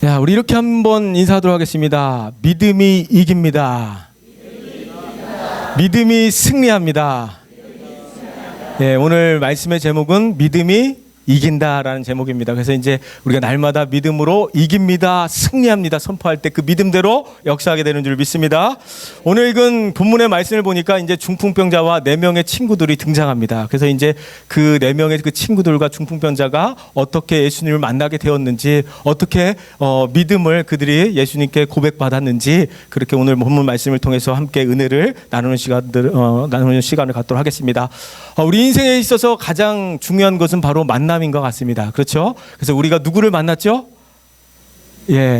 자, 우리 이렇게 한번 인사하도록 하겠습니다. 믿음이 이깁니다. 믿음이 승리합니다. 네, 오늘 말씀의 제목은 믿음이 이긴다라는 제목입니다. 그래서 이제 우리가 날마다 믿음으로 이깁니다, 승리합니다 선포할 때 그 믿음대로 역사하게 되는 줄 믿습니다. 오늘 읽은 본문의 말씀을 보니까 이제 중풍병자와 4명의 친구들이 등장합니다. 그래서 이제 그 4명의 그 친구들과 중풍병자가 어떻게 예수님을 만나게 되었는지, 어떻게 믿음을 그들이 예수님께 고백받았는지, 그렇게 오늘 본문 말씀을 통해서 함께 은혜를 나누는 시간을 갖도록 하겠습니다. 우리 인생에 있어서 가장 중요한 것은 바로 만남인 것 같습니다. 그렇죠? 그래서 우리가 누구를 만났죠?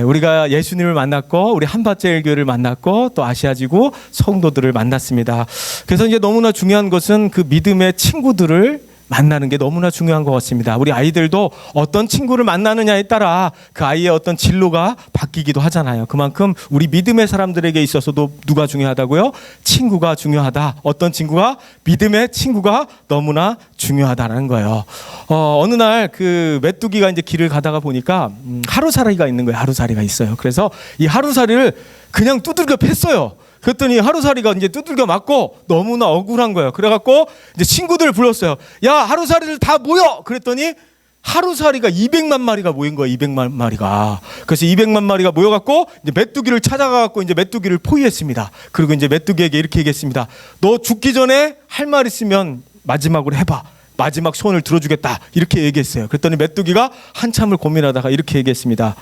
우리가 예수님을 만났고, 우리 한밭제일교회를 만났고, 또 아시아지구 성도들을 만났습니다. 그래서 이제 너무나 중요한 것은 그 믿음의 친구들을 만나는 게 너무나 중요한 것 같습니다. 우리 아이들도 어떤 친구를 만나느냐에 따라 그 아이의 어떤 진로가 바뀌기도 하잖아요. 그만큼 우리 믿음의 사람들에게 있어서도 누가 중요하다고요? 친구가 중요하다. 어떤 친구가? 믿음의 친구가 너무나 중요하다는 거예요. 어느 날 그 메뚜기가 이제 길을 가다가 보니까 하루살이가 있는 거예요. 하루살이가 있어요. 그래서 이 하루살이를 그냥 두들겨 팼어요. 그랬더니 하루살이가 이제 두들겨 맞고 너무나 억울한 거예요. 그래갖고 이제 친구들 불렀어요. 야, 하루살이들 다 모여! 그랬더니 하루살이가 200만 마리가 모인 거예요. 200만 마리가. 그래서 200만 마리가 모여갖고 이제 메뚜기를 찾아가갖고 이제 메뚜기를 포위했습니다. 그리고 이제 메뚜기에게 이렇게 얘기했습니다. 너 죽기 전에 할 말 있으면 마지막으로 해봐. 마지막 소원을 들어주겠다. 이렇게 얘기했어요. 그랬더니 메뚜기가 한참을 고민하다가 이렇게 얘기했습니다.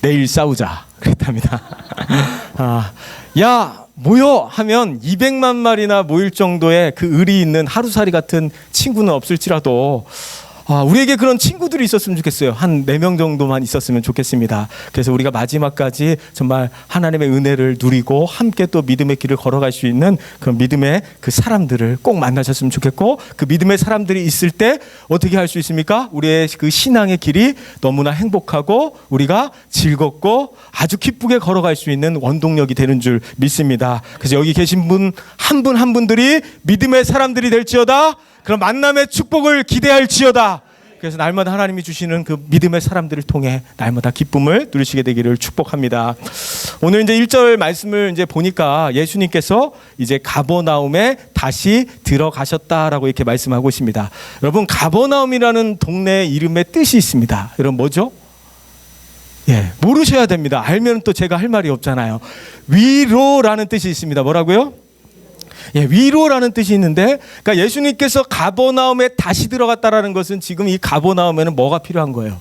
내일 싸우자. 그랬답니다. 야, 모여 하면 200만 마리나 모일 정도의 그 의리 있는 하루살이 같은 친구는 없을지라도 우리에게 그런 친구들이 있었으면 좋겠어요. 한 4명 정도만 있었으면 좋겠습니다. 그래서 우리가 마지막까지 정말 하나님의 은혜를 누리고 함께 또 믿음의 길을 걸어갈 수 있는 그런 믿음의 그 사람들을 꼭 만나셨으면 좋겠고, 그 믿음의 사람들이 있을 때 어떻게 할 수 있습니까? 우리의 그 신앙의 길이 너무나 행복하고 우리가 즐겁고 아주 기쁘게 걸어갈 수 있는 원동력이 되는 줄 믿습니다. 그래서 여기 계신 분 한 분들이 믿음의 사람들이 될지어다. 그런 만남의 축복을 기대할지어다. 그래서 날마다 하나님이 주시는 그 믿음의 사람들을 통해 날마다 기쁨을 누리시게 되기를 축복합니다. 오늘 이제 1절 말씀을 이제 보니까 예수님께서 이제 가버나움에 다시 들어가셨다라고 이렇게 말씀하고 있습니다. 여러분, 가버나움이라는 동네 이름의 뜻이 있습니다. 여러분, 뭐죠? 모르셔야 됩니다. 알면 또 제가 할 말이 없잖아요. 위로라는 뜻이 있습니다. 뭐라고요? 위로라는 뜻이 있는데, 그러니까 예수님께서 가버나움에 다시 들어갔다라는 것은 지금 이 가버나움에는 뭐가 필요한 거예요?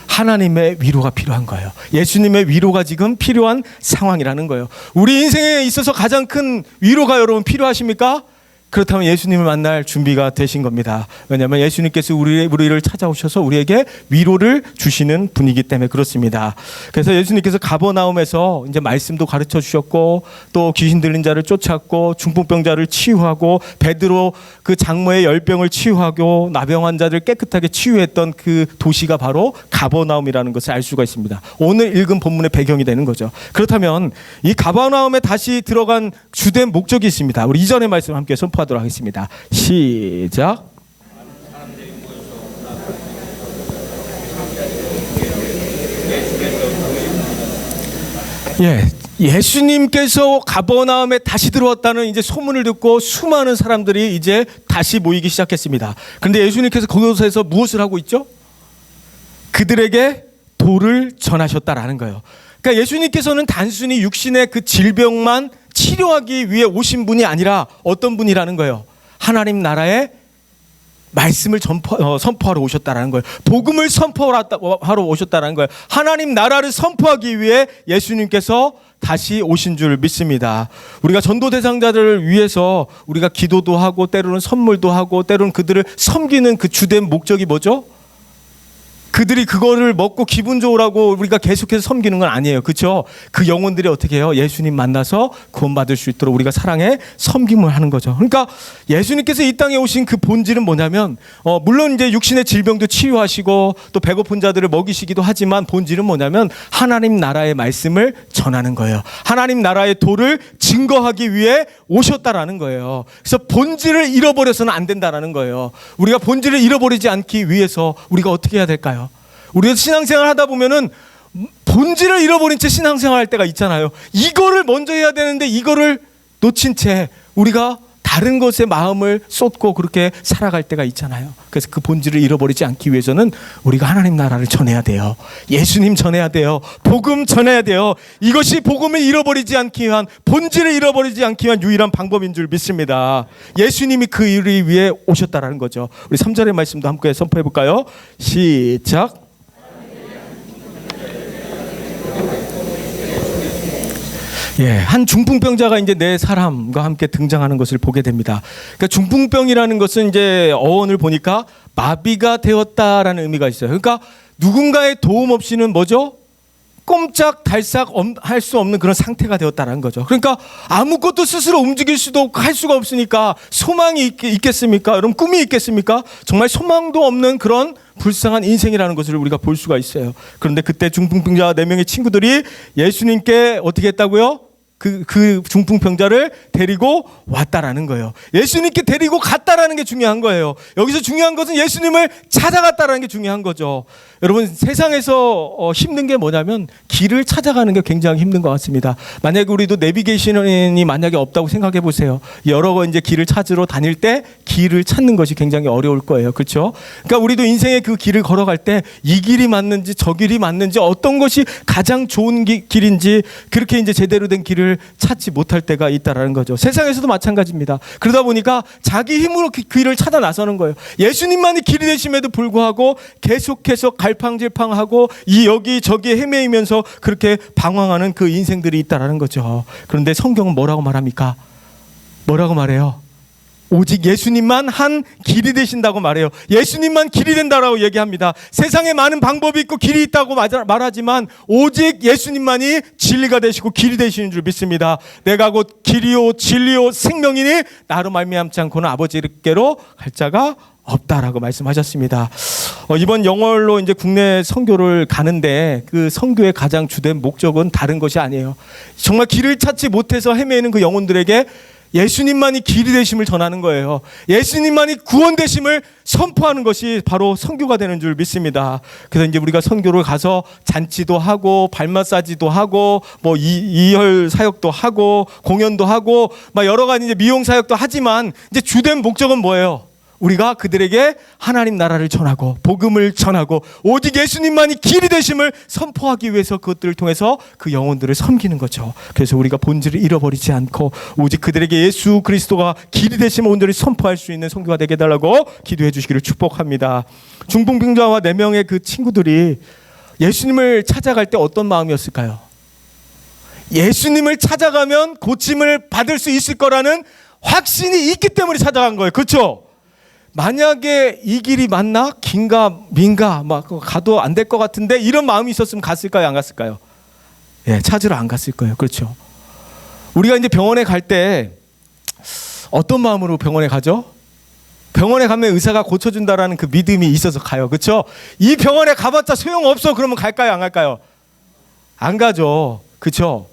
하나님의 위로가 필요한 거예요. 예수님의 위로가 지금 필요한 상황이라는 거예요. 우리 인생에 있어서 가장 큰 위로가 여러분 필요하십니까? 그렇다면 예수님을 만날 준비가 되신 겁니다. 왜냐하면 예수님께서 우리를 찾아오셔서 우리에게 위로를 주시는 분이기 때문에 그렇습니다. 그래서 예수님께서 가버나움에서 이제 말씀도 가르쳐 주셨고, 또 귀신 들린 자를 쫓았고, 중풍병자를 치유하고, 베드로 그 장모의 열병을 치유하고, 나병 환자를 깨끗하게 치유했던 그 도시가 바로 가버나움이라는 것을 알 수가 있습니다. 오늘 읽은 본문의 배경이 되는 거죠. 그렇다면 이 가버나움에 다시 들어간 주된 목적이 있습니다. 우리 이전의 말씀 함께 선포하도록 하겠습니다. 시작. 예수님께서 가버나움에 다시 들어왔다는 이제 소문을 듣고 수많은 사람들이 이제 다시 모이기 시작했습니다. 그런데 예수님께서 그곳에서 무엇을 하고 있죠? 그들에게 도를 전하셨다라는 거예요. 그러니까 예수님께서는 단순히 육신의 그 질병만 치료하기 위해 오신 분이 아니라 어떤 분이라는 거예요? 하나님 나라의 말씀을 선포하러 오셨다라는 거예요. 복음을 선포하러 오셨다라는 거예요. 하나님 나라를 선포하기 위해 예수님께서 다시 오신 줄 믿습니다. 우리가 전도 대상자들을 위해서 우리가 기도도 하고, 때로는 선물도 하고, 때로는 그들을 섬기는 그 주된 목적이 뭐죠? 그들이 그거를 먹고 기분 좋으라고 우리가 계속해서 섬기는 건 아니에요. 그렇죠? 그 영혼들이 어떻게 해요? 예수님 만나서 구원받을 수 있도록 우리가 사랑에 섬김을 하는 거죠. 그러니까 예수님께서 이 땅에 오신 그 본질은 뭐냐면, 물론 이제 육신의 질병도 치유하시고 또 배고픈 자들을 먹이시기도 하지만 본질은 뭐냐면 하나님 나라의 말씀을 전하는 거예요. 하나님 나라의 도를 증거하기 위해 오셨다라는 거예요. 그래서 본질을 잃어버려서는 안 된다라는 거예요. 우리가 본질을 잃어버리지 않기 위해서 우리가 어떻게 해야 될까요? 우리가 신앙생활 하다 보면은 본질을 잃어버린 채 신앙생활 할 때가 있잖아요. 이거를 먼저 해야 되는데 이거를 놓친 채 우리가 다른 것에 마음을 쏟고 그렇게 살아갈 때가 있잖아요. 그래서 그 본질을 잃어버리지 않기 위해서는 우리가 하나님 나라를 전해야 돼요. 예수님 전해야 돼요. 복음 전해야 돼요. 이것이 복음을 잃어버리지 않기 위한, 본질을 잃어버리지 않기 위한 유일한 방법인 줄 믿습니다. 예수님이 그 일을 위해 오셨다라는 거죠. 우리 3절의 말씀도 함께 선포해 볼까요? 시작. 예, 한 중풍병자가 이제 네 사람과 함께 등장하는 것을 보게 됩니다. 그러니까 중풍병이라는 것은 이제 어원을 보니까 마비가 되었다라는 의미가 있어요. 그러니까 누군가의 도움 없이는 뭐죠? 꼼짝달싹 할 수 없는 그런 상태가 되었다는 거죠. 그러니까 아무것도 스스로 움직일 수도 없고 할 수가 없으니까 소망이 있겠습니까? 여러분, 꿈이 있겠습니까? 정말 소망도 없는 그런 불쌍한 인생이라는 것을 우리가 볼 수가 있어요. 그런데 그때 중풍병자 4명의 친구들이 예수님께 어떻게 했다고요? 그 중풍병자를 데리고 왔다라는 거예요. 예수님께 데리고 갔다라는 게 중요한 거예요. 여기서 중요한 것은 예수님을 찾아갔다라는 게 중요한 거죠. 여러분, 세상에서 힘든 게 뭐냐면 길을 찾아가는 게 굉장히 힘든 것 같습니다. 만약에 우리도 내비게이션이 만약에 없다고 생각해 보세요. 여러 번 이제 길을 찾으러 다닐 때 길을 찾는 것이 굉장히 어려울 거예요. 그렇죠? 그러니까 우리도 인생의 그 길을 걸어갈 때 이 길이 맞는지 저 길이 맞는지 어떤 것이 가장 좋은 길인지 그렇게 이제 제대로 된 길을 찾지 못할 때가 있다라는 거죠. 세상에서도 마찬가지입니다. 그러다 보니까 자기 힘으로 그 길을 찾아 나서는 거예요. 예수님만이 길이 되심에도 불구하고 계속해서 갈팡질팡하고 여기저기 헤매이면서 그렇게 방황하는 그 인생들이 있다라는 거죠. 그런데 성경은 뭐라고 말합니까? 뭐라고 말해요? 오직 예수님만 한 길이 되신다고 말해요. 예수님만 길이 된다라고 얘기합니다. 세상에 많은 방법이 있고 길이 있다고 말하지만 오직 예수님만이 진리가 되시고 길이 되시는 줄 믿습니다. 내가 곧 길이요 진리요 생명이니 나로 말미암지 않고는 아버지께로 갈 자가 없다라고 말씀하셨습니다. 이번 영월로 이제 국내 선교를 가는데 그 선교의 가장 주된 목적은 다른 것이 아니에요. 정말 길을 찾지 못해서 헤매는 그 영혼들에게 예수님만이 길이 되심을 전하는 거예요. 예수님만이 구원 되심을 선포하는 것이 바로 선교가 되는 줄 믿습니다. 그래서 이제 우리가 선교를 가서 잔치도 하고 발 마사지도 하고 뭐 이혈 사역도 하고 공연도 하고 막 여러 가지 이제 미용 사역도 하지만 이제 주된 목적은 뭐예요? 우리가 그들에게 하나님 나라를 전하고 복음을 전하고 오직 예수님만이 길이 되심을 선포하기 위해서 그것들을 통해서 그 영혼들을 섬기는 거죠. 그래서 우리가 본질을 잃어버리지 않고 오직 그들에게 예수 그리스도가 길이 되심을 온전히 선포할 수 있는 선교가 되게 해달라고 기도해 주시기를 축복합니다. 중풍병자와 4명의 그 친구들이 예수님을 찾아갈 때 어떤 마음이었을까요? 예수님을 찾아가면 고침을 받을 수 있을 거라는 확신이 있기 때문에 찾아간 거예요. 그렇죠? 만약에 이 길이 맞나? 긴가 민가 막 가도 안 될 것 같은데 이런 마음이 있었으면 갔을까요? 안 갔을까요? 예, 찾으러 안 갔을 거예요. 그렇죠? 우리가 이제 병원에 갈 때 어떤 마음으로 병원에 가죠? 병원에 가면 의사가 고쳐준다라는 그 믿음이 있어서 가요. 그렇죠? 이 병원에 가봤자 소용없어. 그러면 갈까요? 안 갈까요? 안 가죠. 그렇죠?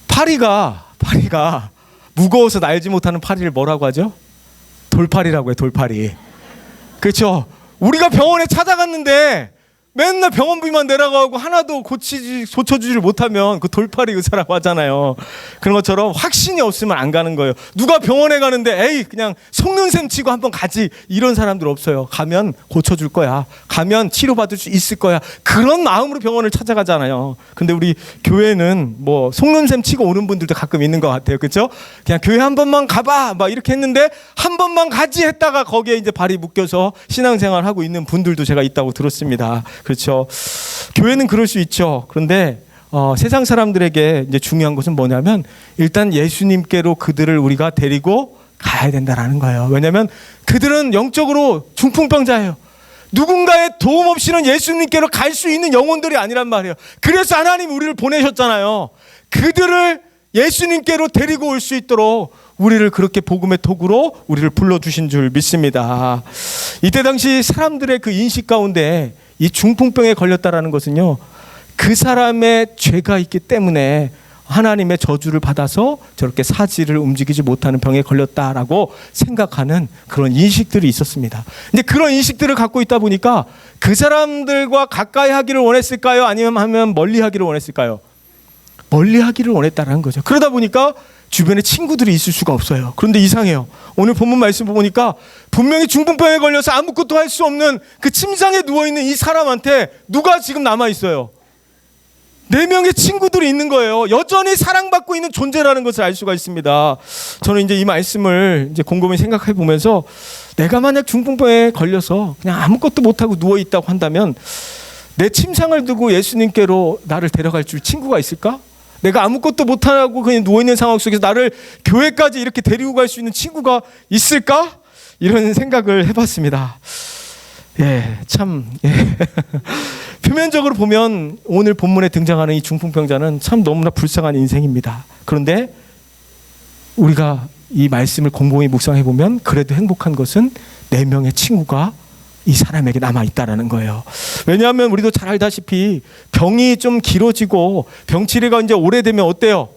파리가 무거워서 날지 못하는 파리를 뭐라고 하죠? 돌팔이라고 해요. 돌팔이. 그렇죠? 우리가 병원에 찾아갔는데 맨날 병원비만 내라고 하고 하나도 고쳐주지를 못하면 그 돌팔이 의사라고 하잖아요. 그런 것처럼 확신이 없으면 안 가는 거예요. 누가 병원에 가는데 에이 그냥 속는 셈 치고 한번 가지 이런 사람들 없어요. 가면 고쳐줄 거야. 가면 치료받을 수 있을 거야. 그런 마음으로 병원을 찾아가잖아요. 근데 우리 교회는 뭐 속는 셈 치고 오는 분들도 가끔 있는 것 같아요. 그렇죠? 그냥 교회 한 번만 가봐 막 이렇게 했는데 한 번만 가지 했다가 거기에 이제 발이 묶여서 신앙생활 하고 있는 분들도 제가 있다고 들었습니다. 그렇죠. 교회는 그럴 수 있죠. 그런데 세상 사람들에게 이제 중요한 것은 뭐냐면 일단 예수님께로 그들을 우리가 데리고 가야 된다라는 거예요. 왜냐하면 그들은 영적으로 중풍병자예요. 누군가의 도움 없이는 예수님께로 갈 수 있는 영혼들이 아니란 말이에요. 그래서 하나님 우리를 보내셨잖아요. 그들을 예수님께로 데리고 올 수 있도록 우리를 그렇게 복음의 도구로 우리를 불러주신 줄 믿습니다. 이때 당시 사람들의 그 인식 가운데 이 중풍병에 걸렸다라는 것은요, 그 사람의 죄가 있기 때문에 하나님의 저주를 받아서 저렇게 사지를 움직이지 못하는 병에 걸렸다라고 생각하는 그런 인식들이 있었습니다. 근데 그런 인식들을 갖고 있다 보니까 그 사람들과 가까이 하기를 원했을까요? 아니면 멀리 하기를 원했을까요? 멀리 하기를 원했다라는 거죠. 그러다 보니까 주변에 친구들이 있을 수가 없어요. 그런데 이상해요. 오늘 본문 말씀 보니까 분명히 중풍병에 걸려서 아무것도 할 수 없는 그 침상에 누워있는 이 사람한테 누가 지금 남아있어요? 4명의 친구들이 있는 거예요. 여전히 사랑받고 있는 존재라는 것을 알 수가 있습니다. 저는 이제 이 말씀을 이제 곰곰이 생각해 보면서 내가 만약 중풍병에 걸려서 그냥 아무것도 못하고 누워있다고 한다면 내 침상을 두고 예수님께로 나를 데려갈 줄 친구가 있을까? 내가 아무것도 못하고 그냥 누워있는 상황 속에서 나를 교회까지 이렇게 데리고 갈 수 있는 친구가 있을까? 이런 생각을 해봤습니다. 표면적으로 보면 오늘 본문에 등장하는 이 중풍병자는 참 너무나 불쌍한 인생입니다. 그런데 우리가 이 말씀을 곰곰이 묵상해 보면 그래도 행복한 것은 4명의 친구가 이 사람에게 남아있다라는 거예요. 왜냐하면 우리도 잘 알다시피 병이 좀 길어지고 병치레가 이제 오래되면 어때요?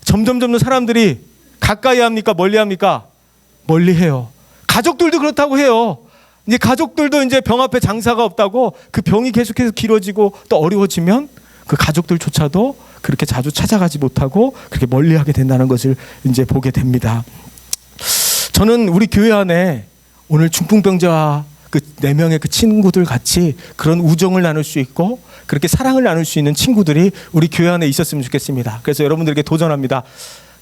점점 사람들이 가까이 합니까? 멀리 합니까? 멀리 해요. 가족들도 그렇다고 해요. 이제 가족들도 이제 병 앞에 장사가 없다고 그 병이 계속해서 길어지고 또 어려워지면 그 가족들조차도 그렇게 자주 찾아가지 못하고 그렇게 멀리하게 된다는 것을 이제 보게 됩니다. 저는 우리 교회 안에 오늘 중풍병자와 그 4명의 그 친구들 같이 그런 우정을 나눌 수 있고 그렇게 사랑을 나눌 수 있는 친구들이 우리 교회 안에 있었으면 좋겠습니다. 그래서 여러분들에게 도전합니다.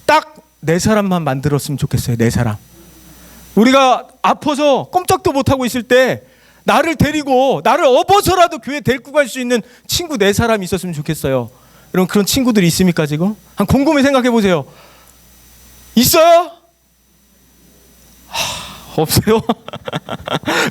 딱 4사람만 만들었으면 좋겠어요. 4사람. 우리가 아파서 꼼짝도 못하고 있을 때 나를 데리고 나를 업어서라도 교회 데리고 갈 수 있는 친구 4사람이 있었으면 좋겠어요. 여러분 그런 친구들이 있습니까 지금? 한 곰곰이 생각해 보세요. 있어요? 없어요?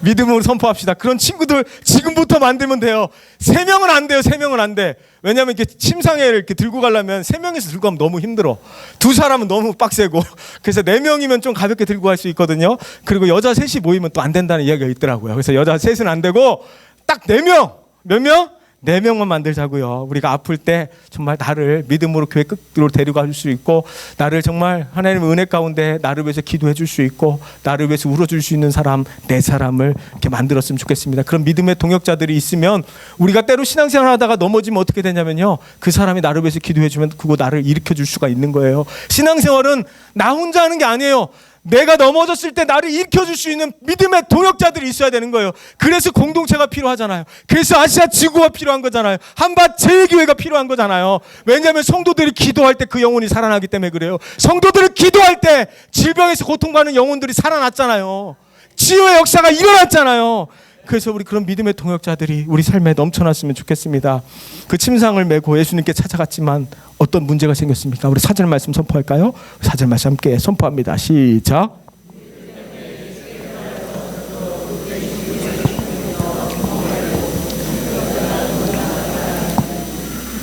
믿음으로 선포합시다. 그런 친구들 지금부터 만들면 돼요. 3명은 안 돼요. 3명은 안 돼. 왜냐하면 이렇게 침상에 이렇게 들고 가려면 3명이서 들고 가면 너무 힘들어. 2사람은 너무 빡세고. 그래서 4명이면 좀 가볍게 들고 갈 수 있거든요. 그리고 여자 3이 모이면 또 안 된다는 이야기가 있더라고요. 그래서 여자 3은 안 되고 딱 4명. 몇 명? 4명만 만들자고요. 우리가 아플 때 정말 나를 믿음으로 교회 끝으로 데려갈 수 있고 나를 정말 하나님의 은혜 가운데 나를 위해서 기도해 줄 수 있고 나를 위해서 울어줄 수 있는 사람 4사람을 이렇게 만들었으면 좋겠습니다. 그런 믿음의 동역자들이 있으면 우리가 때로 신앙생활 하다가 넘어지면 어떻게 되냐면요. 그 사람이 나를 위해서 기도해 주면 그거 나를 일으켜 줄 수가 있는 거예요. 신앙생활은 나 혼자 하는 게 아니에요. 내가 넘어졌을 때 나를 일으켜줄 수 있는 믿음의 동역자들이 있어야 되는 거예요. 그래서 공동체가 필요하잖아요. 그래서 아시아 지구가 필요한 거잖아요. 한밭 제일교회가 필요한 거잖아요. 왜냐하면 성도들이 기도할 때 그 영혼이 살아나기 때문에 그래요. 성도들이 기도할 때 질병에서 고통받는 영혼들이 살아났잖아요. 치유의 역사가 일어났잖아요. 그래서 우리 그런 믿음의 동역자들이 우리 삶에 넘쳐났으면 좋겠습니다. 그 침상을 메고 예수님께 찾아갔지만 어떤 문제가 생겼습니까? 우리 4절 말씀 선포할까요? 4절 말씀 함께 선포합니다. 시작.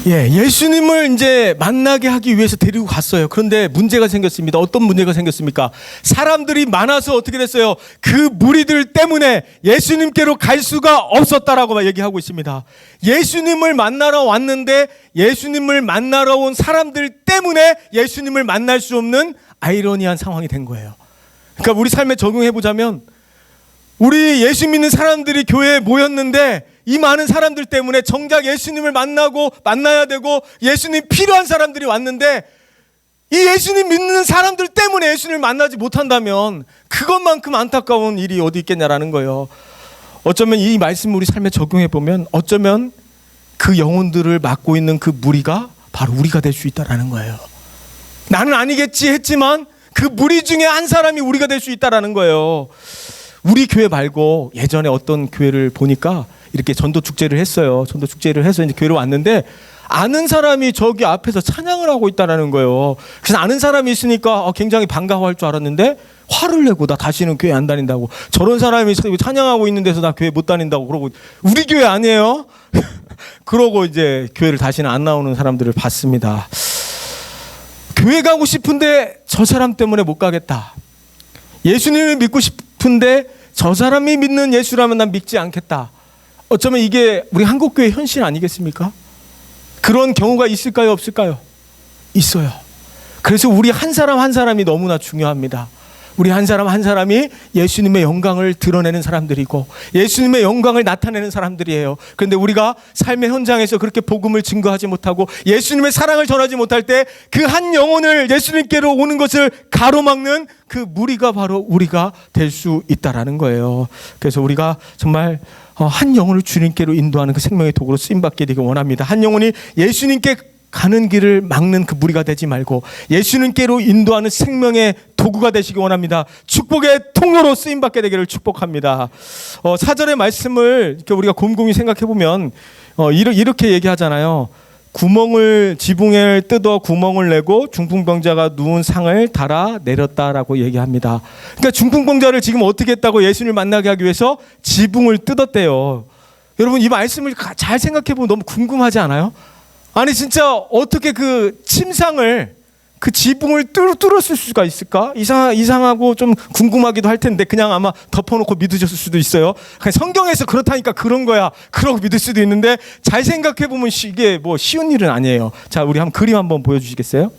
예수님을 이제 만나게 하기 위해서 데리고 갔어요. 그런데 문제가 생겼습니다. 어떤 문제가 생겼습니까? 사람들이 많아서 어떻게 됐어요? 그 무리들 때문에 예수님께로 갈 수가 없었다라고 막 얘기하고 있습니다. 예수님을 만나러 왔는데 예수님을 만나러 온 사람들 때문에 예수님을 만날 수 없는 아이러니한 상황이 된 거예요. 그러니까 우리 삶에 적용해 보자면 우리 예수 믿는 사람들이 교회에 모였는데 이 많은 사람들 때문에 정작 예수님을 만나야 되고 예수님 필요한 사람들이 왔는데 이 예수님 믿는 사람들 때문에 예수님을 만나지 못한다면 그것만큼 안타까운 일이 어디 있겠냐라는 거예요. 어쩌면 이 말씀을 우리 삶에 적용해 보면 어쩌면 그 영혼들을 맡고 있는 그 무리가 바로 우리가 될 수 있다라는 거예요. 나는 아니겠지 했지만 그 무리 중에 한 사람이 우리가 될 수 있다라는 거예요. 우리 교회 말고 예전에 어떤 교회를 보니까 이렇게 전도 축제를 했어요. 전도 축제를 해서 이제 교회로 왔는데 아는 사람이 저기 앞에서 찬양을 하고 있다라는 거예요. 그래서 아는 사람이 있으니까 굉장히 반가워할 줄 알았는데 화를 내고 나 다시는 교회 안 다닌다고. 저런 사람이 찬양하고 있는 데서 나 교회 못 다닌다고 그러고 우리 교회 아니에요? 그러고 이제 교회를 다시는 안 나오는 사람들을 봤습니다. 교회 가고 싶은데 저 사람 때문에 못 가겠다. 예수님을 믿고 싶은데 저 사람이 믿는 예수라면 난 믿지 않겠다. 어쩌면 이게 우리 한국교회 현실 아니겠습니까? 그런 경우가 있을까요? 없을까요? 있어요. 그래서 우리 한 사람 한 사람이 너무나 중요합니다. 우리 한 사람 한 사람이 예수님의 영광을 드러내는 사람들이고 예수님의 영광을 나타내는 사람들이에요. 그런데 우리가 삶의 현장에서 그렇게 복음을 증거하지 못하고 예수님의 사랑을 전하지 못할 때 그 한 영혼을 예수님께로 오는 것을 가로막는 그 무리가 바로 우리가 될 수 있다라는 거예요. 그래서 우리가 정말 한 영혼을 주님께로 인도하는 그 생명의 도구로 쓰임받게 되길 원합니다. 한 영혼이 예수님께 가는 길을 막는 그 무리가 되지 말고 예수님께로 인도하는 생명의 도구가 되시기 원합니다. 축복의 통로로 쓰임받게 되기를 축복합니다. 4절의 말씀을 이렇게 우리가 곰곰이 생각해 보면 이렇게 얘기하잖아요. 지붕을 뜯어 구멍을 내고 중풍병자가 누운 상을 달아 내렸다라고 얘기합니다. 그러니까 중풍병자를 지금 어떻게 했다고 예수님을 만나게 하기 위해서 지붕을 뜯었대요. 여러분 이 말씀을 잘 생각해 보면 너무 궁금하지 않아요? 아니 진짜 어떻게 그 침상을 그 지붕을 뚫었을 수가 있을까? 이상하고 좀 궁금하기도 할 텐데 그냥 아마 덮어놓고 믿으셨을 수도 있어요. 그냥 성경에서 그렇다니까 그런 거야 그러고 믿을 수도 있는데 잘 생각해 보면 이게 뭐 쉬운 일은 아니에요. 자, 우리 한번 그림 한번 보여주시겠어요?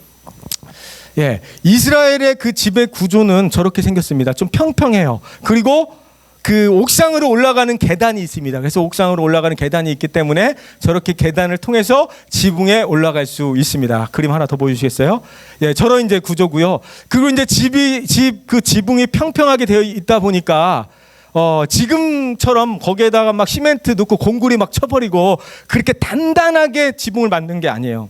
예, 이스라엘의 그 집의 구조는 저렇게 생겼습니다. 좀 평평해요. 그리고 그 옥상으로 올라가는 계단이 있습니다. 그래서 옥상으로 올라가는 계단이 있기 때문에 저렇게 계단을 통해서 지붕에 올라갈 수 있습니다. 그림 하나 더 보여주시겠어요? 예, 저런 이제 구조고요. 그리고 이제 그 지붕이 평평하게 되어 있다 보니까 지금처럼 거기에다가 막 시멘트 넣고 공구리 막 쳐버리고 그렇게 단단하게 지붕을 만든 게 아니에요.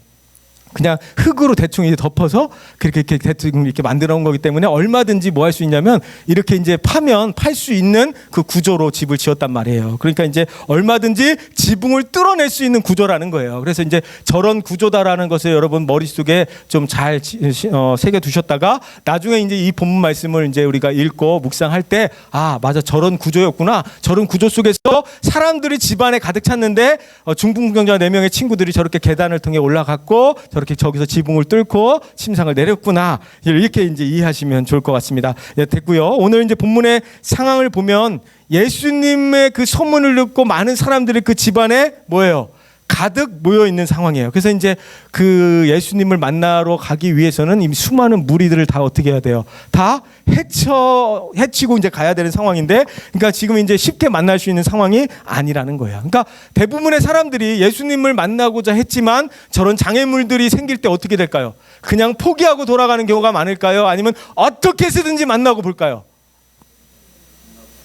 그냥 흙으로 대충 이제 덮어서 그렇게 대충 이렇게 만들어 온 거기 때문에 얼마든지 뭐 할 수 있냐면 이렇게 이제 파면 팔 수 있는 그 구조로 집을 지었단 말이에요. 그러니까 이제 얼마든지 지붕을 뚫어낼 수 있는 구조라는 거예요. 그래서 이제 저런 구조다라는 것을 여러분 머릿속에 좀 잘 새겨 두셨다가 나중에 이제 이 본문 말씀을 이제 우리가 읽고 묵상할 때 아, 맞아. 저런 구조였구나. 저런 구조 속에서 사람들이 집안에 가득 찼는데 중풍병자 4명의 친구들이 저렇게 계단을 통해 올라갔고 이렇게 저기서 지붕을 뚫고 침상을 내렸구나 이렇게 이제 이해하시면 좋을 것 같습니다. 예, 됐고요. 오늘 이제 본문의 상황을 보면 예수님의 그 소문을 듣고 많은 사람들이 그 집안에 뭐예요? 가득 모여 있는 상황이에요. 그래서 이제 그 예수님을 만나러 가기 위해서는 이 수많은 무리들을 다 어떻게 해야 돼요? 다 해치고 이제 가야 되는 상황인데, 그러니까 지금 이제 쉽게 만날 수 있는 상황이 아니라는 거예요. 그러니까 대부분의 사람들이 예수님을 만나고자 했지만 저런 장애물들이 생길 때 어떻게 될까요? 그냥 포기하고 돌아가는 경우가 많을까요? 아니면 어떻게 해서든지 만나고 볼까요?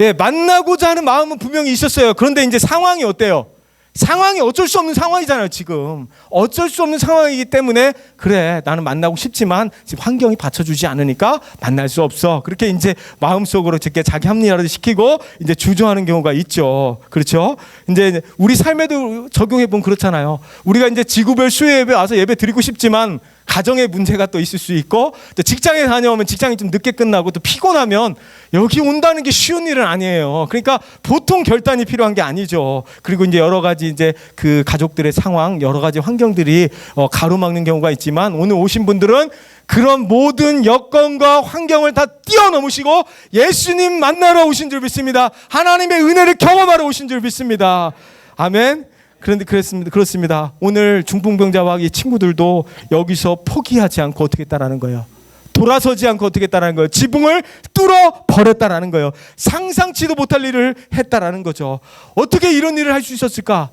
예, 만나고자 하는 마음은 분명히 있었어요. 그런데 이제 상황이 어때요? 상황이 어쩔 수 없는 상황이잖아요. 지금 어쩔 수 없는 상황이기 때문에 그래 나는 만나고 싶지만 지금 환경이 받쳐주지 않으니까 만날 수 없어. 그렇게 이제 마음속으로 자기 합리화를 시키고 이제 주저하는 경우가 있죠. 그렇죠? 이제 우리 삶에도 적용해 보면 그렇잖아요. 우리가 이제 지구별 수요 예배 와서 예배 드리고 싶지만 가정의 문제가 또 있을 수 있고 또 직장에 다녀오면 직장이 좀 늦게 끝나고 또 피곤하면 여기 온다는 게 쉬운 일은 아니에요. 그러니까 보통 결단이 필요한 게 아니죠. 그리고 이제 여러 가지 이제 그 가족들의 상황, 여러 가지 환경들이 가로막는 경우가 있지만 오늘 오신 분들은 그런 모든 여건과 환경을 다 뛰어넘으시고 예수님 만나러 오신 줄 믿습니다. 하나님의 은혜를 경험하러 오신 줄 믿습니다. 아멘. 그런데 그렇습니다. 오늘 중풍병자와 이 친구들도 여기서 포기하지 않고 어떻게 했다라는 거예요. 돌아서지 않고 어떻게 했다라는 거예요. 지붕을 뚫어 버렸다라는 거예요. 상상치도 못할 일을 했다라는 거죠. 어떻게 이런 일을 할 수 있었을까?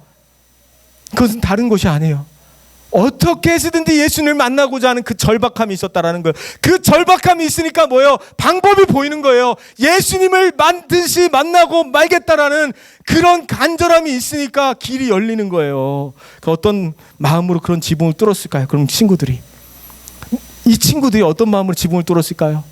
그것은 다른 것이 아니에요. 어떻게 해서든지 예수님을 만나고자 하는 그 절박함이 있었다라는 거예요. 그 절박함이 있으니까 뭐예요? 방법이 보이는 거예요. 예수님을 반드시 만나고 말겠다라는 그런 간절함이 있으니까 길이 열리는 거예요. 그러니까 어떤 마음으로 그런 지붕을 뚫었을까요? 그럼 이 친구들이 어떤 마음으로 지붕을 뚫었을까요?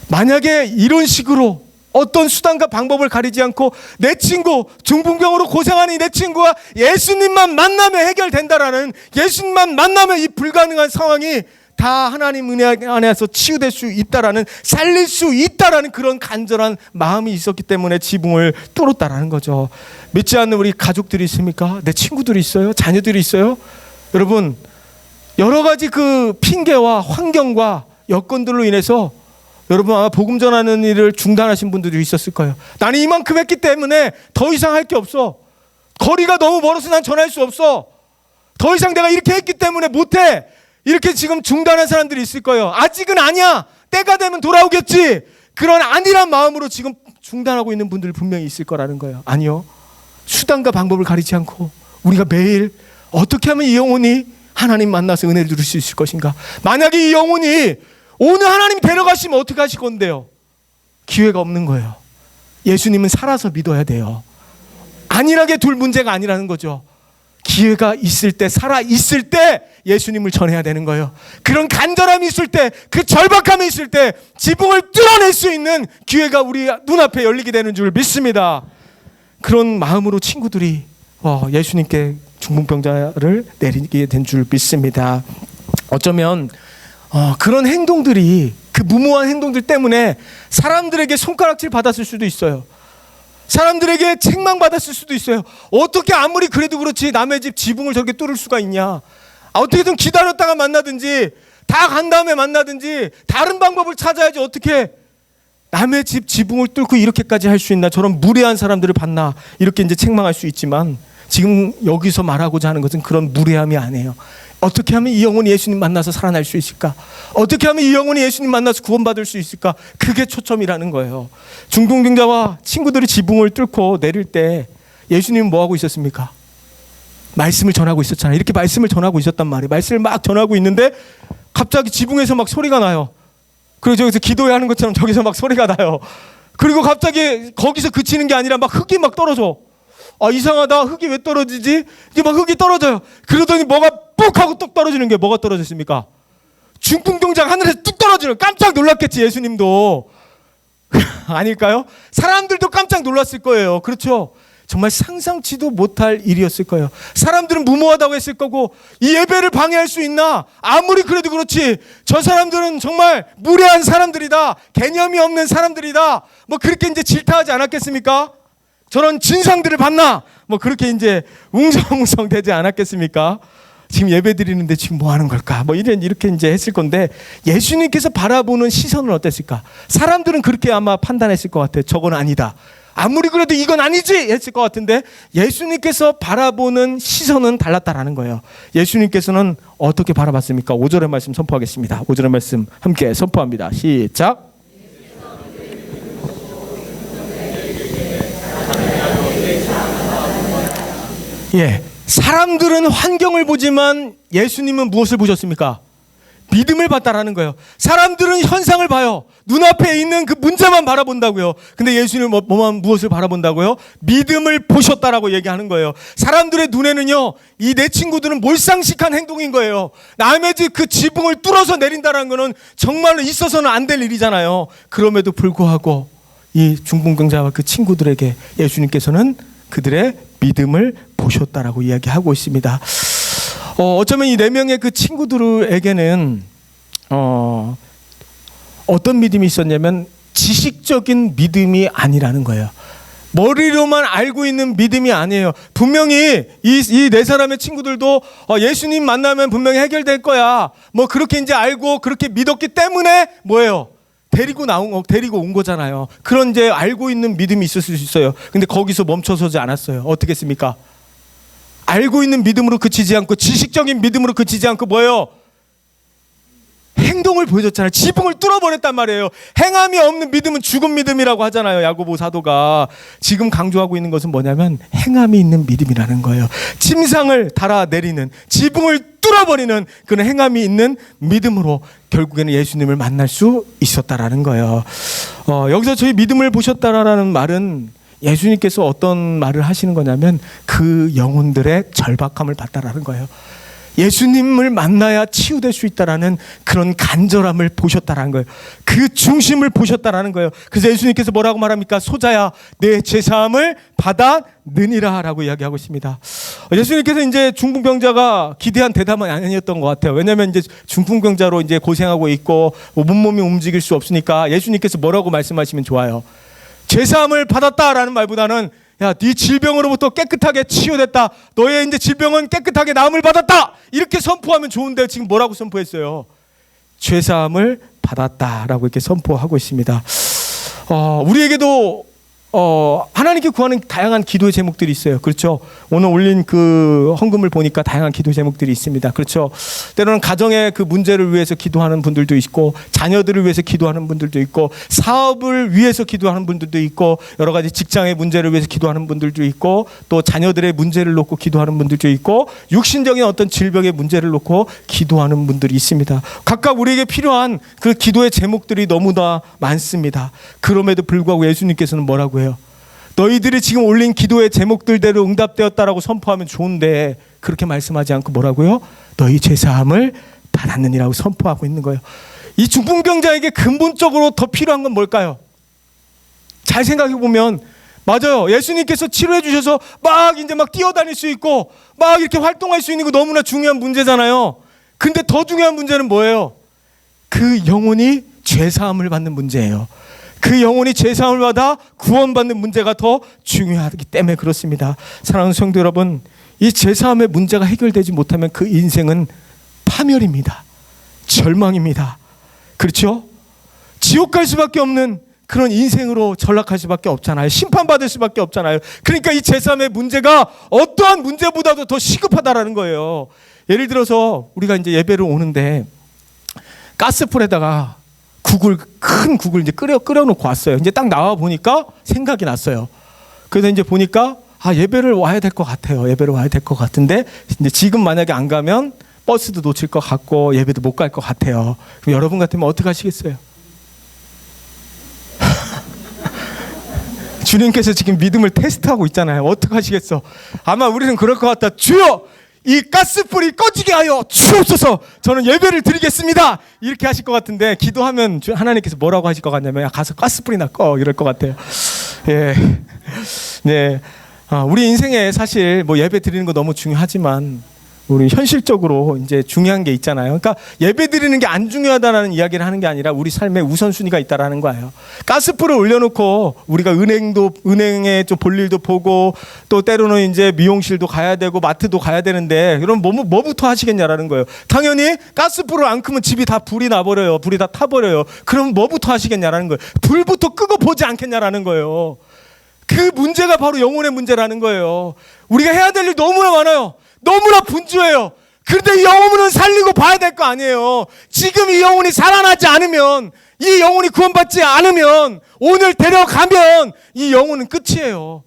만약에 이런 식으로 어떤 수단과 방법을 가리지 않고 내 친구, 중풍병으로 고생하는 내 친구가 예수님만 만나면 해결된다라는, 예수님만 만나면 이 불가능한 상황이 다 하나님 은혜 안에서 치유될 수 있다라는, 살릴 수 있다라는 그런 간절한 마음이 있었기 때문에 지붕을 뚫었다라는 거죠. 믿지 않는 우리 가족들이 있습니까? 내 친구들이 있어요? 자녀들이 있어요? 여러분, 여러 가지 그 핑계와 환경과 여건들로 인해서 여러분 아마 복음 전하는 일을 중단하신 분들도 있었을 거예요. 나는 이만큼 했기 때문에 더 이상 할 게 없어. 거리가 너무 멀어서 난 전할 수 없어. 더 이상 내가 이렇게 했기 때문에 못해. 이렇게 지금 중단한 사람들이 있을 거예요. 아직은 아니야. 때가 되면 돌아오겠지. 그런 아니란 마음으로 지금 중단하고 있는 분들 분명히 있을 거라는 거예요. 아니요. 수단과 방법을 가리지 않고 우리가 매일 어떻게 하면 이 영혼이 하나님 만나서 은혜를 누릴 수 있을 것인가. 만약에 이 영혼이 오늘 하나님 데려가시면 어떻게 하실 건데요? 기회가 없는 거예요. 예수님은 살아서 믿어야 돼요. 안일하게 둘 문제가 아니라는 거죠. 기회가 있을 때, 살아 있을 때 예수님을 전해야 되는 거예요. 그런 간절함이 있을 때, 그 절박함이 있을 때 지붕을 뚫어낼 수 있는 기회가 우리 눈앞에 열리게 되는 줄 믿습니다. 그런 마음으로 친구들이 예수님께 중풍병자를 내리게 된 줄 믿습니다. 어쩌면 그런 행동들이, 그 무모한 행동들 때문에 사람들에게 손가락질 받았을 수도 있어요. 사람들에게 책망받았을 수도 있어요. 어떻게 아무리 그래도 그렇지 남의 집 지붕을 저렇게 뚫을 수가 있냐. 어떻게든 기다렸다가 만나든지 다 간 다음에 만나든지 다른 방법을 찾아야지 어떻게 남의 집 지붕을 뚫고 이렇게까지 할 수 있나. 저런 무례한 사람들을 봤나. 이렇게 이제 책망할 수 있지만 지금 여기서 말하고자 하는 것은 그런 무례함이 아니에요. 어떻게 하면 이 영혼이 예수님 만나서 살아날 수 있을까? 어떻게 하면 이 영혼이 예수님 만나서 구원받을 수 있을까? 그게 초점이라는 거예요. 중풍병자와 친구들이 지붕을 뚫고 내릴 때 예수님은 뭐 하고 있었습니까? 말씀을 전하고 있었잖아요. 이렇게 말씀을 전하고 있었단 말이에요. 말씀을 막 전하고 있는데 갑자기 지붕에서 막 소리가 나요. 그리고 저기서 기도해야 하는 것처럼 저기서 막 소리가 나요. 그리고 갑자기 거기서 그치는 게 아니라 막 흙이 막 떨어져. 이상하다. 흙이 왜 떨어지지? 이게 막 흙이 떨어져요. 그러더니 뭐가 ปุ๊ 하고 뚝 떨어지는 게 뭐가 떨어졌습니까? 중풍병자가 하늘에서 뚝 떨어지는. 깜짝 놀랐겠지 예수님도. 아닐까요? 사람들도 깜짝 놀랐을 거예요. 그렇죠? 정말 상상치도 못할 일이었을 거예요. 사람들은 무모하다고 했을 거고 이 예배를 방해할 수 있나? 아무리 그래도 그렇지 저 사람들은 정말 무례한 사람들이다. 개념이 없는 사람들이다. 뭐 그렇게 이제 질타하지 않았겠습니까? 저런 진상들을 봤나? 뭐 그렇게 이제 웅성웅성 되지 않았겠습니까? 지금 예배 드리는데 지금 뭐 하는 걸까? 뭐 이렇게 이제 했을 건데 예수님께서 바라보는 시선은 어땠을까? 사람들은 그렇게 아마 판단했을 것 같아요. 저건 아니다. 아무리 그래도 이건 아니지! 했을 것 같은데 예수님께서 바라보는 시선은 달랐다라는 거예요. 예수님께서는 어떻게 바라봤습니까? 5절의 말씀 선포하겠습니다. 5절의 말씀 함께 선포합니다. 시작! 사람들은 환경을 보지만 예수님은 무엇을 보셨습니까? 믿음을 봤다라는 거예요. 사람들은 현상을 봐요. 눈앞에 있는 그 문제만 바라본다고요. 근데 예수님은 무엇을 바라본다고요? 믿음을 보셨다라고 얘기하는 거예요. 사람들의 눈에는요, 이 내 친구들은 몰상식한 행동인 거예요. 남의 집 그 지붕을 뚫어서 내린다는 거는 정말로 있어서는 안 될 일이잖아요. 그럼에도 불구하고 이 중풍병자와 그 친구들에게 예수님께서는 그들의 믿음을 보셨다라고 이야기하고 있습니다. 어쩌면 이 4명의 그 친구들에게는 어떤 믿음이 있었냐면 지식적인 믿음이 아니라는 거예요. 머리로만 알고 있는 믿음이 아니에요. 분명히 이 4사람의 친구들도 예수님 만나면 분명히 해결될 거야. 뭐 그렇게 이제 알고 그렇게 믿었기 때문에 뭐예요? 데리고 온 거잖아요. 그런 이제 알고 있는 믿음이 있었을 수 있어요. 근데 거기서 멈춰서지 않았어요. 어떻게 했습니까? 알고 있는 믿음으로 그치지 않고 지식적인 믿음으로 그치지 않고 뭐예요? 행동을 보여줬잖아요. 지붕을 뚫어버렸단 말이에요. 행함이 없는 믿음은 죽은 믿음이라고 하잖아요. 야고보 사도가. 지금 강조하고 있는 것은 뭐냐면 행함이 있는 믿음이라는 거예요. 침상을 달아내리는, 지붕을 뚫어버리는 그런 행함이 있는 믿음으로 결국에는 예수님을 만날 수 있었다라는 거예요. 여기서 저희 믿음을 보셨다라는 말은 예수님께서 어떤 말을 하시는 거냐면 그 영혼들의 절박함을 봤다라는 거예요. 예수님을 만나야 치유될 수 있다라는 그런 간절함을 보셨다라는 거예요. 그 중심을 보셨다라는 거예요. 그래서 예수님께서 뭐라고 말합니까? 소자야, 내 죄사함을 받았느니라 라고 이야기하고 있습니다. 예수님께서 이제 중풍병자가 기대한 대답은 아니었던 것 같아요. 왜냐하면 이제 중풍병자로 이제 고생하고 있고 몸몸이 움직일 수 없으니까 예수님께서 뭐라고 말씀하시면 좋아요? 죄사함을 받았다라는 말보다는 야, 네 질병으로부터 깨끗하게 치유됐다. 너의 이제 질병은 깨끗하게 나음을 받았다. 이렇게 선포하면 좋은데 지금 뭐라고 선포했어요? 죄사함을 받았다라고 이렇게 선포하고 있습니다. 우리에게도 하나님께 구하는 다양한 기도의 제목들이 있어요. 그렇죠. 오늘 올린 그 헌금을 보니까 다양한 기도 제목들이 있습니다. 그렇죠. 때로는 가정의 그 문제를 위해서 기도하는 분들도 있고, 자녀들을 위해서 기도하는 분들도 있고, 사업을 위해서 기도하는 분들도 있고, 여러 가지 직장의 문제를 위해서 기도하는 분들도 있고, 또 자녀들의 문제를 놓고 기도하는 분들도 있고, 육신적인 어떤 질병의 문제를 놓고 기도하는 분들이 있습니다. 각각 우리에게 필요한 그 기도의 제목들이 너무나 많습니다. 그럼에도 불구하고 예수님께서는 뭐라고 해요? 너희들이 지금 올린 기도의 제목들대로 응답되었다라고 선포하면 좋은데, 그렇게 말씀하지 않고 뭐라고요? 너희 죄사함을 받았느니라고 선포하고 있는 거예요. 이 중풍병자에게 근본적으로 더 필요한 건 뭘까요? 잘 생각해 보면 맞아요. 예수님께서 치료해 주셔서 막 뛰어다닐 수 있고 막 이렇게 활동할 수 있는 거 너무나 중요한 문제잖아요. 근데 더 중요한 문제는 뭐예요? 그 영혼이 죄사함을 받는 문제예요. 그 영혼이 죄사함을 받아 구원받는 문제가 더 중요하기 때문에 그렇습니다. 사랑하는 성도 여러분, 이 죄사함의 문제가 해결되지 못하면 그 인생은 파멸입니다. 절망입니다. 그렇죠? 지옥 갈 수밖에 없는 그런 인생으로 전락할 수밖에 없잖아요. 심판받을 수밖에 없잖아요. 그러니까 이 죄사함의 문제가 어떠한 문제보다도 더 시급하다라는 거예요. 예를 들어서 우리가 이제 예배를 오는데 가스불에다가 큰 국을 이제 끓여놓고 왔어요. 이제 딱 나와 보니까 생각이 났어요. 그래서 이제 보니까 예배를 와야 될 것 같아요. 예배를 와야 될 것 같은데 이제 지금 만약에 안 가면 버스도 놓칠 것 같고 예배도 못 갈 것 같아요. 그럼 여러분 같으면 어떻게 하시겠어요? 주님께서 지금 믿음을 테스트하고 있잖아요. 어떻게 하시겠어? 아마 우리는 그럴 것 같다. 주여! 이 가스불이 꺼지게 하여 주옵소서. 저는 예배를 드리겠습니다. 이렇게 하실 것 같은데 기도하면 하나님께서 뭐라고 하실 것 같냐면 가서 가스불이나 꺼 이럴 것 같아요. 예, 네. 우리 인생에 사실 뭐 예배 드리는 거 너무 중요하지만 우리 현실적으로 이제 중요한 게 있잖아요. 그러니까 예배 드리는 게 안 중요하다라는 이야기를 하는 게 아니라 우리 삶에 우선순위가 있다라는 거예요. 가스불을 올려놓고 우리가 은행에 좀 볼 일도 보고 또 때로는 이제 미용실도 가야 되고 마트도 가야 되는데 그럼 뭐부터 하시겠냐라는 거예요. 당연히 가스불을 안 끄면 집이 다 불이 나버려요. 불이 다 타버려요. 그럼 뭐부터 하시겠냐라는 거예요. 불부터 끄고 보지 않겠냐라는 거예요. 그 문제가 바로 영혼의 문제라는 거예요. 우리가 해야 될 일 너무나 많아요. 너무나 분주해요. 그런데 이 영혼은 살리고 봐야 될 거 아니에요. 지금 이 영혼이 살아나지 않으면, 이 영혼이 구원받지 않으면, 오늘 데려가면 이 영혼은 끝이에요.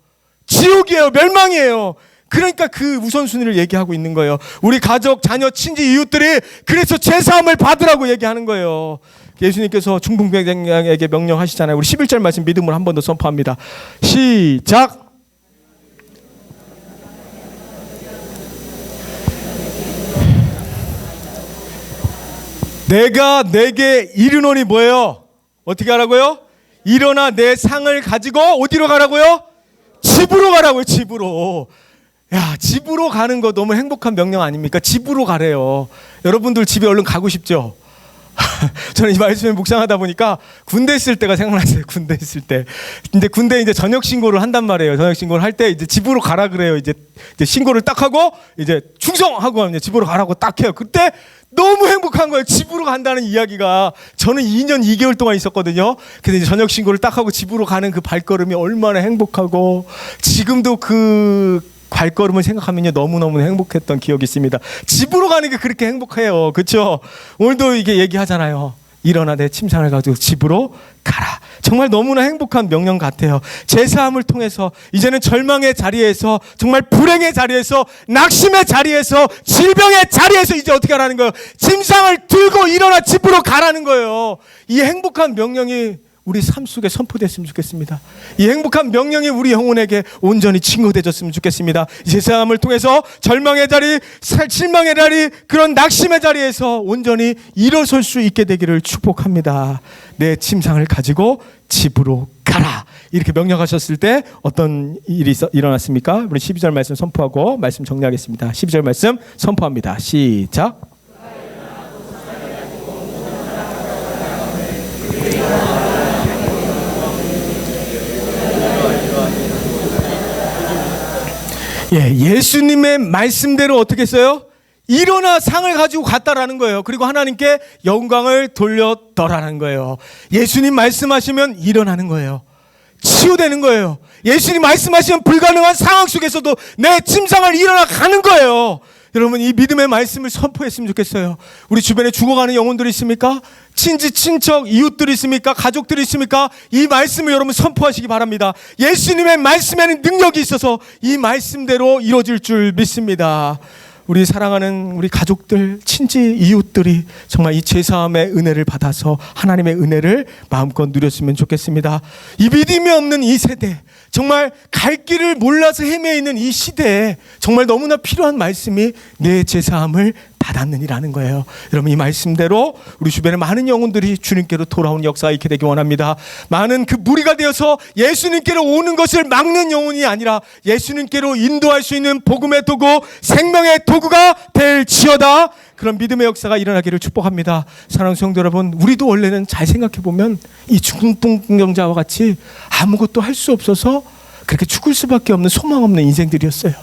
지옥이에요. 멸망이에요. 그러니까 그 우선순위를 얘기하고 있는 거예요. 우리 가족, 자녀, 친지, 이웃들이 그래서 죄사함을 받으라고 얘기하는 거예요. 예수님께서 중풍병자에게 명령하시잖아요. 우리 11절 말씀 믿음으로 한 번 더 선포합니다. 시작! 내가 내게 이르노니 뭐예요? 어떻게 하라고요? 일어나 내 상을 가지고 어디로 가라고요? 집으로 가라고요. 집으로. 야, 집으로 가는 거 너무 행복한 명령 아닙니까? 집으로 가래요. 여러분들 집에 얼른 가고 싶죠? 저는 이 말씀에 묵상하다 보니까 군대 있을 때가 생각났어요. 군대 있을 때. 근데 군대 이제 전역 신고를 한단 말이에요. 전역 신고를 할 때 이제 집으로 가라 그래요. 이제 신고를 딱 하고 이제 충성하고 하면 집으로 가라고 딱 해요. 그때 너무 행복한 거예요. 집으로 간다는 이야기가. 저는 2년 2개월 동안 있었거든요. 그래서 이제 전역 신고를 딱 하고 집으로 가는 그 발걸음이 얼마나 행복하고 지금도 그 발걸음을 생각하면요 너무너무 행복했던 기억이 있습니다. 집으로 가는 게 그렇게 행복해요. 그렇죠? 오늘도 이게 얘기하잖아요. 일어나 내 침상을 가지고 집으로 가라. 정말 너무나 행복한 명령 같아요. 제사함을 통해서 이제는 절망의 자리에서, 정말 불행의 자리에서, 낙심의 자리에서, 질병의 자리에서 이제 어떻게 하라는 거예요? 침상을 들고 일어나 집으로 가라는 거예요. 이 행복한 명령이 우리 삶 속에 선포됐으면 좋겠습니다. 이 행복한 명령이 우리 영혼에게 온전히 증거되졌으면 좋겠습니다. 제사함을 통해서 절망의 자리, 실망의 자리, 그런 낙심의 자리에서 온전히 일어설 수 있게 되기를 축복합니다. 내 침상을 가지고 집으로 가라. 이렇게 명령하셨을 때 어떤 일이 일어났습니까? 우리 12절 말씀 선포하고 말씀 정리하겠습니다. 12절 말씀 선포합니다. 시작. 예수님의 말씀대로 어떻게 했어요? 일어나 상을 가지고 갔다라는 거예요. 그리고 하나님께 영광을 돌렸더라는 거예요. 예수님 말씀하시면 일어나는 거예요. 치유되는 거예요. 예수님 말씀하시는 불가능한 상황 속에서도 내 침상을 일어나 가는 거예요. 여러분, 이 믿음의 말씀을 선포했으면 좋겠어요. 우리 주변에 죽어가는 영혼들이 있습니까? 친지, 친척, 이웃들이 있습니까? 가족들이 있습니까? 이 말씀을 여러분 선포하시기 바랍니다. 예수님의 말씀에는 능력이 있어서 이 말씀대로 이루어질 줄 믿습니다. 우리 사랑하는 우리 가족들, 친지, 이웃들이 정말 이 제사함의 은혜를 받아서 하나님의 은혜를 마음껏 누렸으면 좋겠습니다. 이 믿음이 없는 이 세대, 정말 갈 길을 몰라서 헤매이는 이 시대에 정말 너무나 필요한 말씀이 내 제사함을 받았느니라는 거예요. 여러분, 이 말씀대로 우리 주변에 많은 영혼들이 주님께로 돌아오는 역사가 있게 되기 원합니다. 많은 그 무리가 되어서 예수님께로 오는 것을 막는 영혼이 아니라 예수님께로 인도할 수 있는 복음의 도구, 생명의 도구가 될지어다. 그런 믿음의 역사가 일어나기를 축복합니다. 사랑하는 성도 여러분, 우리도 원래는 잘 생각해보면 이 중풍경자와 같이 아무것도 할 수 없어서 그렇게 죽을 수밖에 없는 소망 없는 인생들이었어요.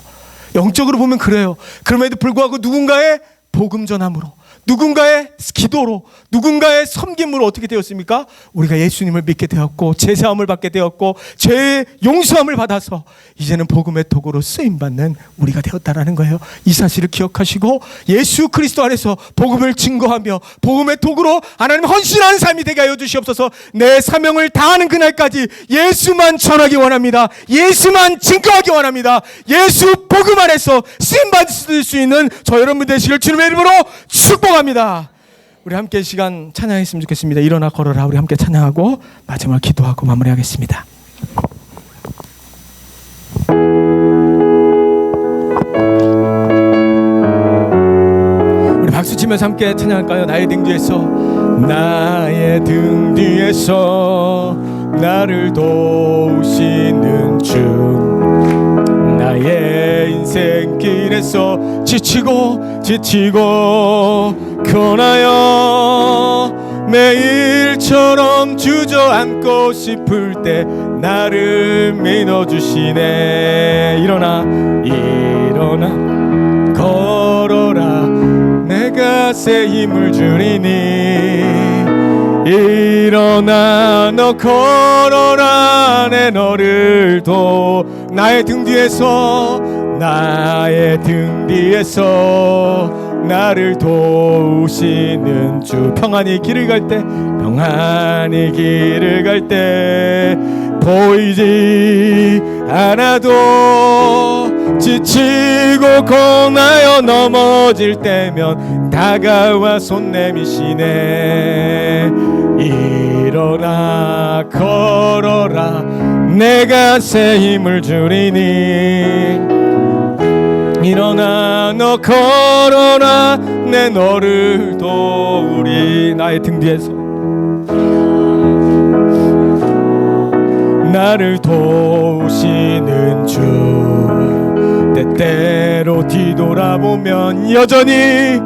영적으로 보면 그래요. 그럼에도 불구하고 누군가의 복음 전함으로, 누군가의 기도로, 누군가의 섬김으로 어떻게 되었습니까? 우리가 예수님을 믿게 되었고 제사함을 받게 되었고 죄의 용서함을 받아서 이제는 복음의 도구로 쓰임받는 우리가 되었다라는 거예요. 이 사실을 기억하시고 예수 그리스도 안에서 복음을 증거하며 복음의 도구로 하나님 헌신하는 삶이 되게 하여 주시옵소서. 내 사명을 다하는 그날까지 예수만 전하기 원합니다. 예수만 증거하기 원합니다. 예수 복음 안에서 쓰임받을 수 있는 저 여러분 되시길 주님의 이름으로 축복합니다. 우리 함께 이 시간 찬양했으면 좋겠습니다. 일어나 걸어라. 우리 함께 찬양하고 마지막 기도하고 마무리하겠습니다. 우리 박수 치면서 함께 찬양할까요? 나의 등 뒤에서, 나의 등 뒤에서 나를 도우시는 주, 나의 인생길에서 지치고 고나여 매일처럼 주저앉고 싶을 때 나를 믿어주시네. 일어나 걸어라. 내가 새 힘을 주리니. 일어나 너 걸어라. 내 너를 나의 등 뒤에서 나를 도우시는 주. 평안히 길을 갈 때 보이지 않아도 지치고 고나여 넘어질 때면 다가와 손 내미시네. 일어나 걸어라. 내가 새 힘을 주리니. 일어나 너 걸어라. 내 너를 도우리. 나의 등 뒤에서 나를 도우시는 주. 때때로 뒤돌아보면 여전히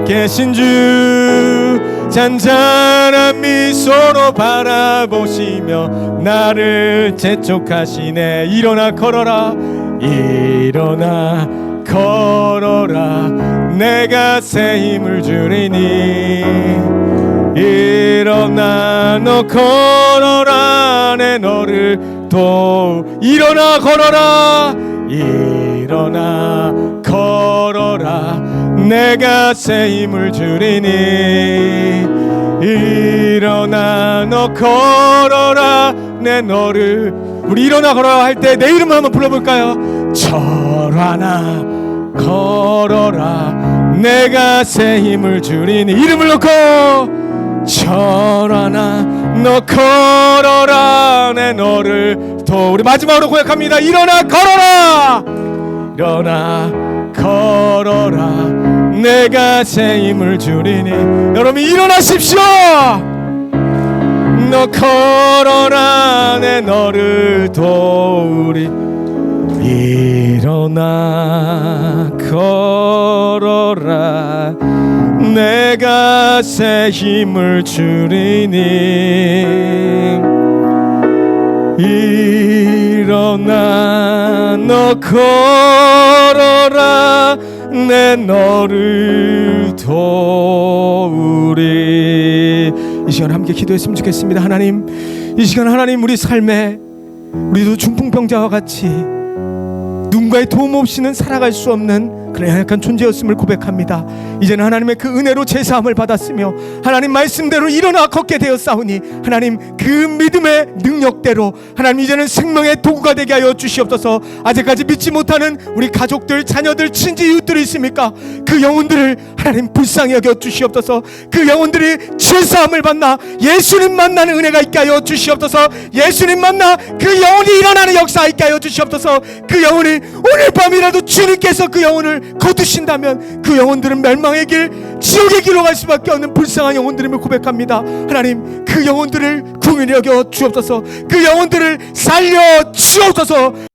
계신 주. 잔잔한 미소로 바라보시며 나를 재촉하시네. 일어나 걸어라. 내가 새 힘을 주리니. 일어나 너 걸어라. 내 너를 일어나 걸어라. 내가 새 힘을 주리니. 일어나 너 걸어라. 내 너를. 우리 일어나 걸어라 할 때 내 이름을 한번 불러볼까요? 철하나 걸어라. 내가 새 힘을 주리니. 이름을 놓고 철하나 너 걸어라. 내 너를 우리 마지막으로 고백합니다. 일어나 걸어라. 내가 새 힘을 주리니. 여러분 일어나십시오. 너 걸어라. 내 너를 도우리. 일어나 걸어라. 내가 새 힘을 주리니. 일어나 너 걸어라. 내 너를 도우리. 이 시간 함께 기도했으면 좋겠습니다. 하나님, 이 시간 하나님, 우리 삶에 우리도 중풍병자와 같이 누군가의 도움 없이는 살아갈 수 없는 그런 연약한 존재였음을 고백합니다. 이제는 하나님의 그 은혜로 제사함을 받았으며 하나님 말씀대로 일어나 걷게 되었사오니 하나님 그 믿음의 능력대로 하나님 이제는 생명의 도구가 되게 하여 주시옵소서. 아직까지 믿지 못하는 우리 가족들, 자녀들, 친지, 이웃들이 있습니까? 그 영혼들을 하나님 불쌍히 여겨 주시옵소서. 그 영혼들이 제사함을 받나 예수님 만나는 은혜가 있게 하여 주시옵소서. 예수님 만나 그 영혼이 일어나는 역사 있게 하여 주시옵소서. 그 영혼이 오늘 밤이라도 주님께서 그 영혼을 거두신다면 그 영혼들은 멸망의 길, 지옥의 길로 갈 수밖에 없는 불쌍한 영혼들임을 고백합니다. 하나님 그 영혼들을 긍휼히 여겨 주옵소서. 그 영혼들을 살려 주옵소서.